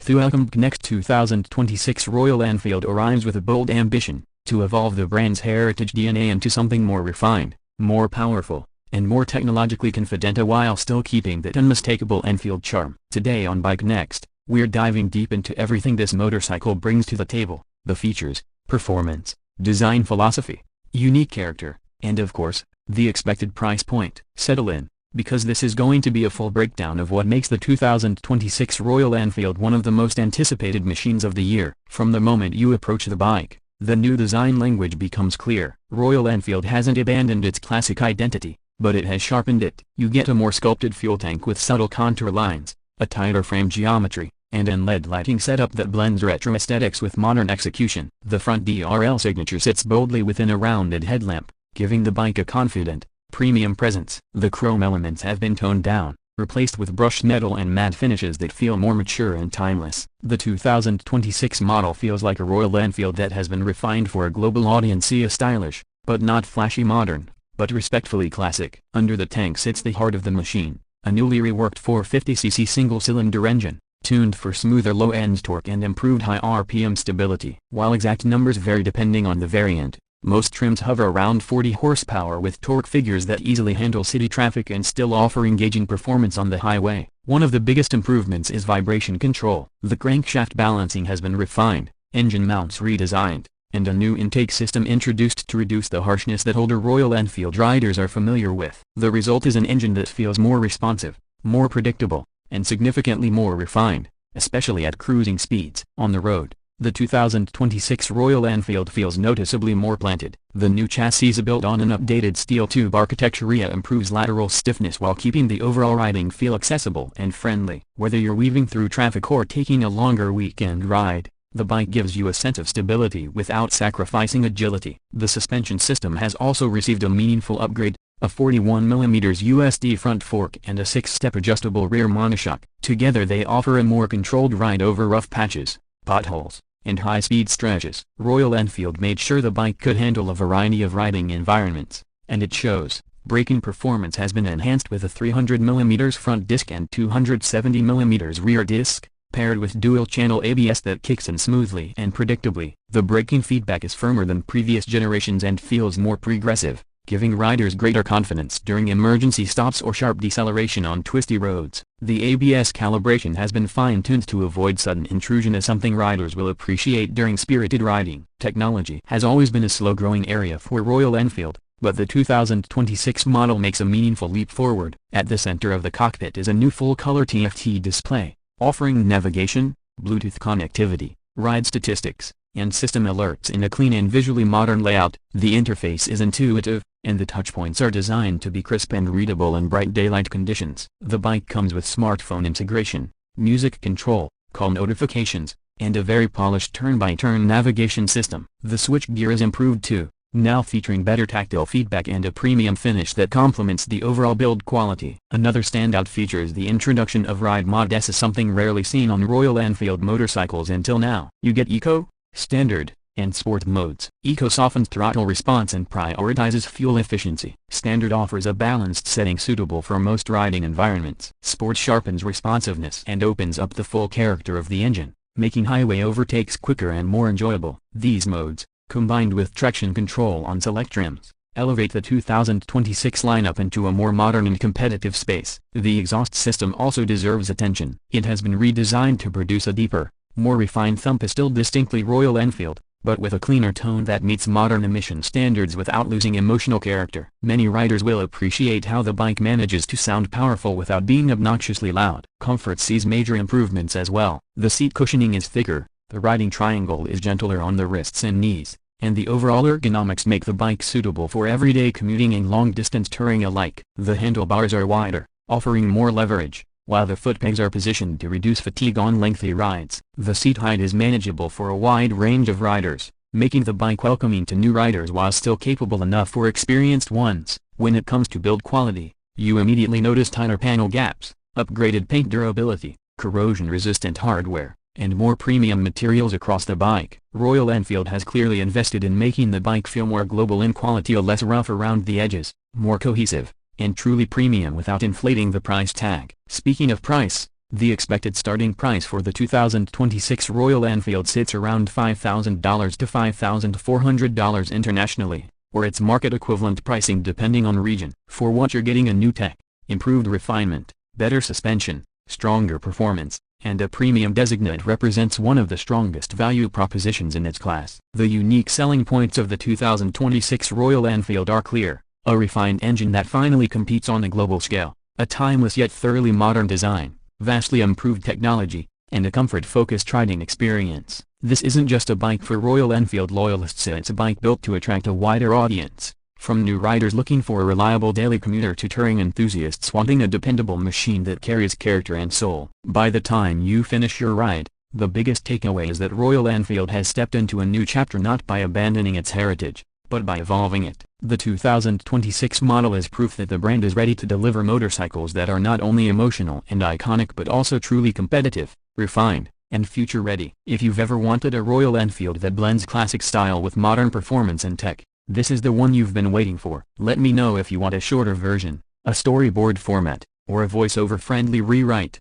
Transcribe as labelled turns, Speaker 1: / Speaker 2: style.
Speaker 1: The BikeNext 2026 Royal Enfield arrives with a bold ambition to evolve the brand's heritage DNA into something more refined, more powerful, and more technologically confident while still keeping that unmistakable Enfield charm. Today on BikeNext, we're diving deep into everything this motorcycle brings to the table: the features, performance, design philosophy, unique character, and of course, the expected price point. Settle in, because this is going to be a full breakdown of what makes the 2026 Royal Enfield one of the most anticipated machines of the year. From the moment you approach the bike, the new design language becomes clear. Royal Enfield hasn't abandoned its classic identity, but it has sharpened it. You get a more sculpted fuel tank with subtle contour lines, a tighter frame geometry, and an LED lighting setup that blends retro aesthetics with modern execution. The front DRL signature sits boldly within a rounded headlamp, giving the bike a confident, premium presence. The chrome elements have been toned down, replaced with brushed metal and matte finishes that feel more mature and timeless. The 2026 model feels like a Royal Enfield that has been refined for a global audience. See a stylish, but not flashy modern, but respectfully classic. Under the tank sits the heart of the machine, a newly reworked 450cc single-cylinder engine, tuned for smoother low-end torque and improved high RPM stability. While exact numbers vary depending on the variant, most trims hover around 40 horsepower with torque figures that easily handle city traffic and still offer engaging performance on the highway. One of the biggest improvements is vibration control. The crankshaft balancing has been refined, engine mounts redesigned, and a new intake system introduced to reduce the harshness that older Royal Enfield riders are familiar with. The result is an engine that feels more responsive, more predictable, and significantly more refined, especially at cruising speeds. On the road, the 2026 Royal Enfield feels noticeably more planted. The new chassis is built on an updated steel tube architecture that improves lateral stiffness while keeping the overall riding feel accessible and friendly. Whether you're weaving through traffic or taking a longer weekend ride, the bike gives you a sense of stability without sacrificing agility. The suspension system has also received a meaningful upgrade, a 41mm USD front fork and a 6-step adjustable rear monoshock. Together they offer a more controlled ride over rough patches, potholes, and high-speed stretches. Royal Enfield made sure the bike could handle a variety of riding environments, and it shows. Braking performance has been enhanced with a 300mm front disc and 270mm rear disc, paired with dual-channel ABS that kicks in smoothly and predictably. The braking feedback is firmer than previous generations and feels more progressive, giving riders greater confidence during emergency stops or sharp deceleration on twisty roads. The ABS calibration has been fine-tuned to avoid sudden intrusion, as something riders will appreciate during spirited riding. Technology has always been a slow-growing area for Royal Enfield, but the 2026 model makes a meaningful leap forward. At the center of the cockpit is a new full-color TFT display, offering navigation, Bluetooth connectivity, ride statistics, and system alerts in a clean and visually modern layout. The interface is intuitive, and the touchpoints are designed to be crisp and readable in bright daylight conditions. The bike comes with smartphone integration, music control, call notifications, and a very polished turn-by-turn navigation system. The switchgear is improved too, now featuring better tactile feedback and a premium finish that complements the overall build quality. Another standout feature is the introduction of Ride Mod S, something rarely seen on Royal Enfield motorcycles until now. You get Eco, Standard, and Sport modes. Eco softens throttle response and prioritizes fuel efficiency. Standard offers a balanced setting suitable for most riding environments. Sport sharpens responsiveness and opens up the full character of the engine, making highway overtakes quicker and more enjoyable. These modes, combined with traction control on select trims, elevate the 2026 lineup into a more modern and competitive space. The exhaust system also deserves attention. It has been redesigned to produce a deeper, more refined thump, still distinctly Royal Enfield, but with a cleaner tone that meets modern emission standards without losing emotional character. Many riders will appreciate how the bike manages to sound powerful without being obnoxiously loud. Comfort sees major improvements as well. The seat cushioning is thicker, the riding triangle is gentler on the wrists and knees, and the overall ergonomics make the bike suitable for everyday commuting and long-distance touring alike. The handlebars are wider, offering more leverage, while the foot pegs are positioned to reduce fatigue on lengthy rides. The seat height is manageable for a wide range of riders, making the bike welcoming to new riders while still capable enough for experienced ones. When it comes to build quality, you immediately notice tighter panel gaps, upgraded paint durability, corrosion-resistant hardware, and more premium materials across the bike. Royal Enfield has clearly invested in making the bike feel more global in quality, less rough around the edges, more cohesive, and truly premium without inflating the price tag. Speaking of price, The expected starting price for the 2026 Royal Enfield sits around $5,000 to $5,400 internationally, or its market equivalent pricing depending on region. For what you're getting: a new tech, improved refinement, better suspension, stronger performance, and a premium designate represents one of the strongest value propositions in its class. The unique selling points of the 2026 Royal Enfield are clear: a refined engine that finally competes on a global scale, a timeless yet thoroughly modern design, vastly improved technology, and a comfort-focused riding experience. This isn't just a bike for Royal Enfield loyalists, it's a bike built to attract a wider audience. From new riders looking for a reliable daily commuter to touring enthusiasts wanting a dependable machine that carries character and soul. By the time you finish your ride, the biggest takeaway is that Royal Enfield has stepped into a new chapter, not by abandoning its heritage, but by evolving it. The 2026 model is proof that the brand is ready to deliver motorcycles that are not only emotional and iconic but also truly competitive, refined, and future-ready. If you've ever wanted a Royal Enfield that blends classic style with modern performance and tech, this is the one you've been waiting for. Let me know if you want a shorter version, a storyboard format, or a voice-over friendly rewrite.